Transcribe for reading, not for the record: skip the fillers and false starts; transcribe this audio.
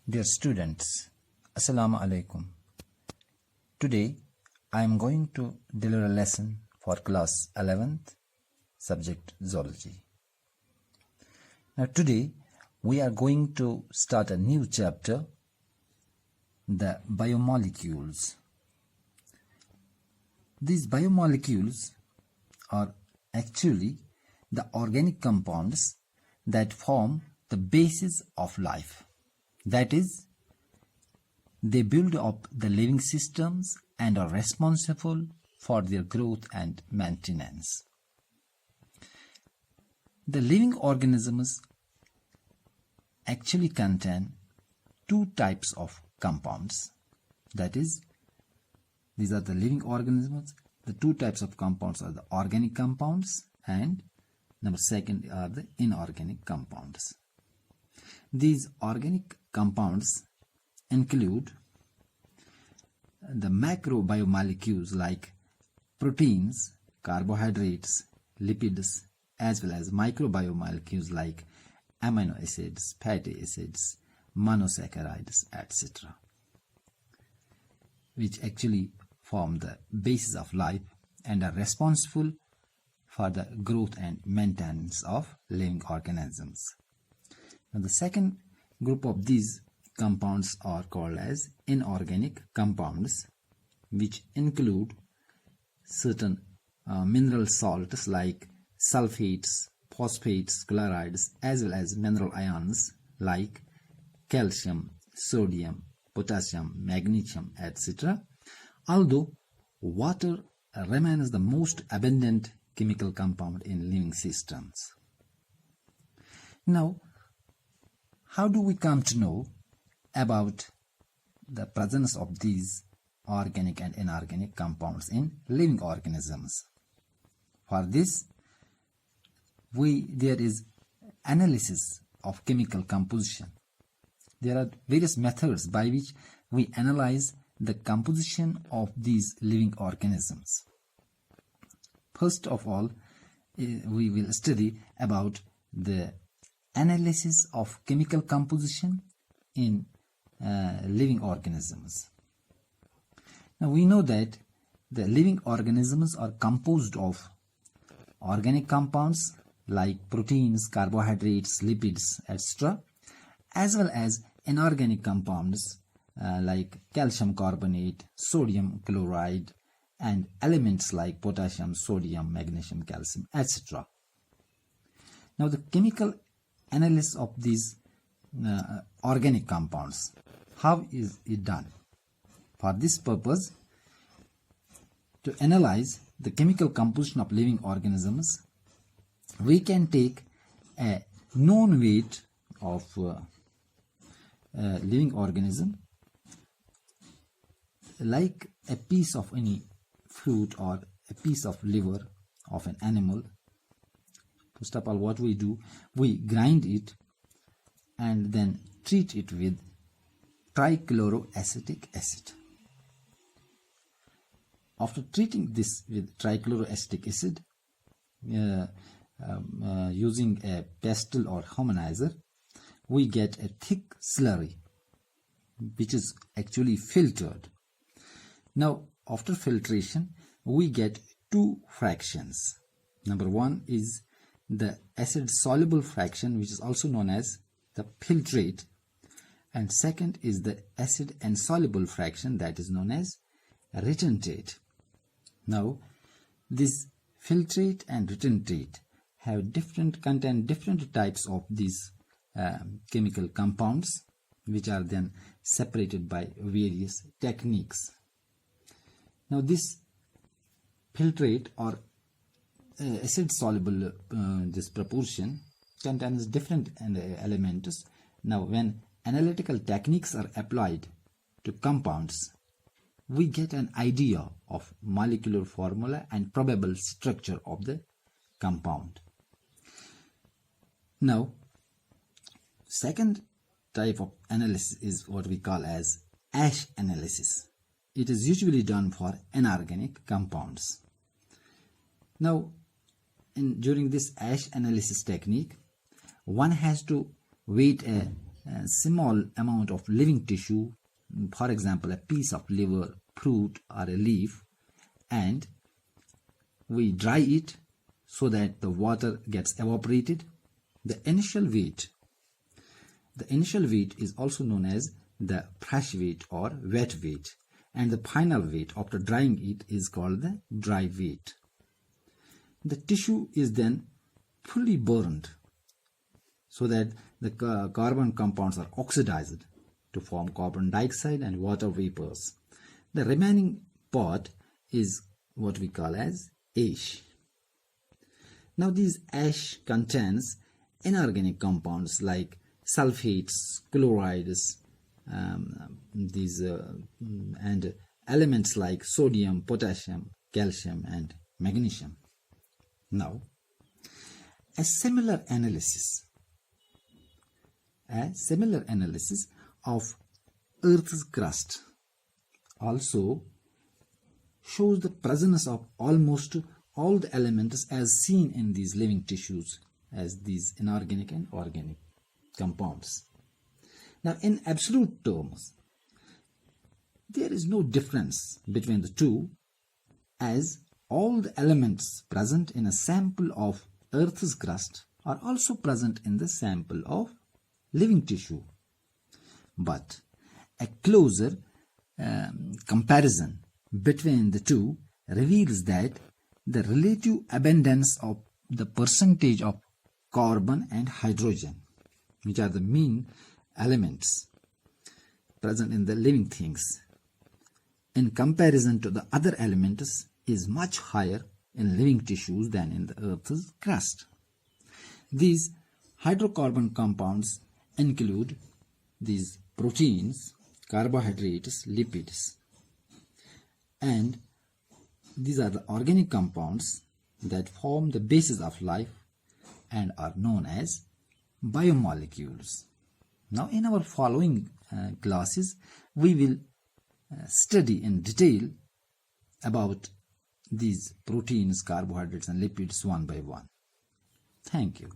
Dear students, Assalamu alaikum. Today I am going to deliver a lesson for class 11th, subject zoology. Now today we are going to start a new chapter, the biomolecules. These biomolecules are actually the organic compounds that form the basis of life. That is, they build up the living systems and are responsible for their growth and maintenance. The living organisms actually contain two types of compounds. That is, these are the living organisms. The two types of compounds are the organic compounds and number second are the inorganic compounds. These organic compounds include the macrobiomolecules like proteins, carbohydrates, lipids, as well as microbiomolecules like amino acids, fatty acids, monosaccharides, etc., which actually form the basis of life and are responsible for the growth and maintenance of living organisms. Now, the second group of these compounds are called as inorganic compounds, which include certain mineral salts like sulfates, phosphates, chlorides, as well as mineral ions like calcium, sodium, potassium, magnesium, etc. Although water remains the most abundant chemical compound in living systems. Now, how do we come to know about the presence of these organic and inorganic compounds in living organisms? For this, there is analysis of chemical composition. There are various methods by which we analyze the composition of these living organisms. First of all, we will study about the analysis of chemical composition in living organisms. Now we know that the living organisms are composed of organic compounds like proteins, carbohydrates, lipids, etc., as well as inorganic compounds like calcium carbonate, sodium chloride, and elements like potassium, sodium, magnesium, calcium, etc. Now the chemical analysis of these organic compounds, how is it done? For this purpose, to analyze the chemical composition of living organisms, we can take a known weight of living organism like a piece of any fruit or a piece of liver of an animal. First of all, what we do, we grind it and then treat it with trichloroacetic acid. After treating this with trichloroacetic acid, using a pestle or homonizer, we get a thick slurry which is actually filtered. Now, after filtration, we get two fractions. Number one is the acid soluble fraction, which is also known as the filtrate, and second is the acid insoluble fraction, that is known as retentate. Now, this filtrate and retentate have contain different types of these chemical compounds, which are then separated by various techniques. Now, this filtrate or acid soluble this proportion contains different elements. Now, when analytical techniques are applied to compounds, we get an idea of molecular formula and probable structure of the compound. Now, second type of analysis is what we call as ash analysis. It is usually done for inorganic compounds. Now, during this ash analysis technique, one has to weight a a small amount of living tissue, for example a piece of liver, fruit or a leaf, and we dry it so that the water gets evaporated, the initial weight is also known as the fresh weight or wet weight, and the final weight after drying it is called the dry weight. The tissue is then fully burned so that the carbon compounds are oxidized to form carbon dioxide and water vapors. The remaining part is what we call as ash. Now this ash contains inorganic compounds like sulfates, chlorides, and elements like sodium, potassium, calcium and magnesium. Now a similar analysis of Earth's crust also shows the presence of almost all the elements as seen in these living tissues as these inorganic and organic compounds. Now in absolute terms, there is no difference between the two, as all the elements present in a sample of Earth's crust are also present in the sample of living tissue. But a closer comparison between the two reveals that the relative abundance of the percentage of carbon and hydrogen, which are the main elements present in the living things, in comparison to the other elements is much higher in living tissues than in the Earth's crust. These hydrocarbon compounds include these proteins, carbohydrates, lipids, and these are the organic compounds that form the basis of life and are known as biomolecules. Now in our following classes we will study in detail about these proteins, carbohydrates and lipids one by one. Thank you.